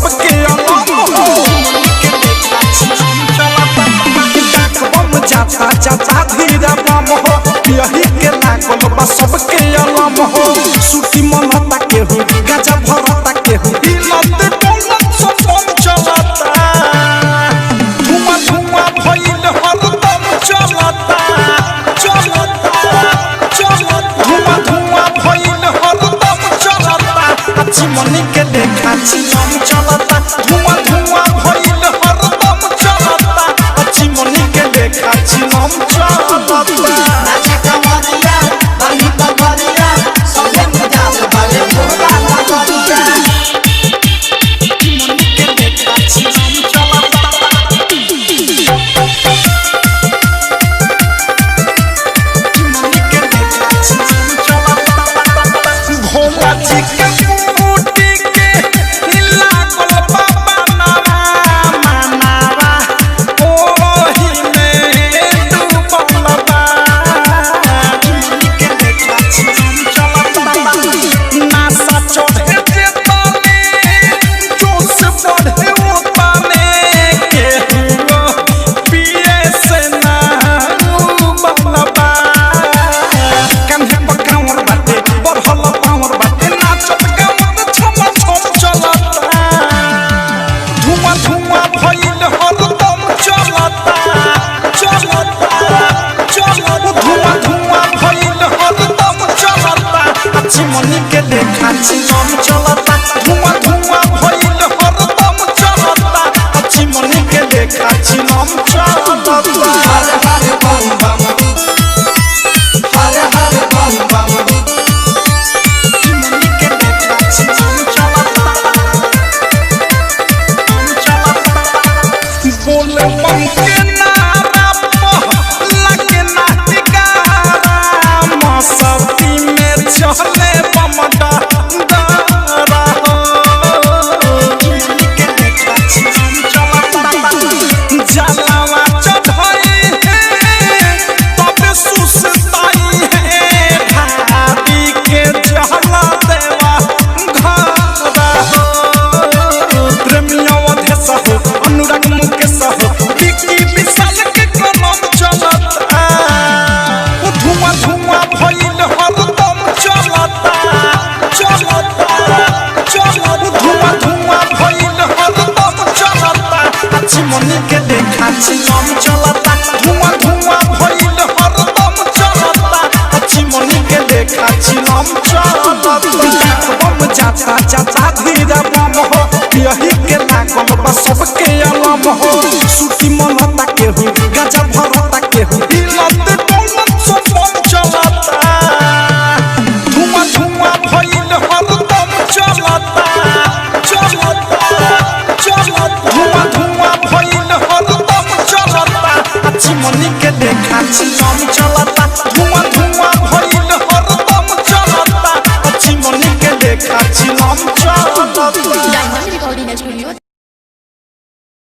सबके अलम हो जाता जाता धीरा बम हो यही के लागल बा सबके अलम हो सुटी मनता के हो गाजा भरता के हो हिलते बोलत सब बम चलता धुआं धुआं भइल हरदम चलता चलता चलता धुआं धुआं भइल हरदम चलता चिमनी के देखा चिलम चलता धुआं धुआं भइल हरदम चलता चिमनी के देखा चिलम चलता नाचा कमरिया बनी बबरिया सबे मजाल बाले भोला लगरिया चिमनी के देखा चिलम चलता चिमनी के देखा चिलम चलता भोला जी के बूटी के लागल बाबा नावा नावा ओही में डूबल बा चिमनी के देखा चिलम चलता नासा चढ़े जे तने जोश बढ़े उतने के हुआ पिए से ना डूबल बा कन्हे पकावर बाटे बढ़ल पावर बाटे नाचत गावत छम छम चलता धुआं धुआं भइल हरदम चलता चलता चलता धुआं धुआं भइल हरदम चलता चिमनी के देखा चिलम चलता धुआं धुआं भइल हरदम चलता चिमनी के देखा चिलम चलता हर हर बम बम हर हर बम बम चिमनी के देखा चिलम चलता बोले बम के नारा पर लगे ना टिकारा मस्ती में चले बम डरा हो चिमनी के देखा चिलम चलता जलावा चढ़ाई है तब सुसताई है भाभी के जहला देवा घर हो प्रेमियों अधेश हो अनुराग मुकेश हो विकी विशाल के कलम चलता धुआं धुआं भइल हरदम चलता चलता चलता धुआं धुआं भइल हरदम चलता चिमनी के देखा चिलम चलता धुआं धुआं भइल हरदम चलता चिमनी के देखा चिलम चलता बम जाता जाता धीरा बम हो यही के लागल बा सबके अलम हो सुटी मनता के हो गाजा भरता के हो हिलते बोलत सब बम चलता धुआं धुआं भइल हरदम चलता चलता चलता धुआं धुआं भइल हरदम चलता चिमनी के देखा चिलम चलता।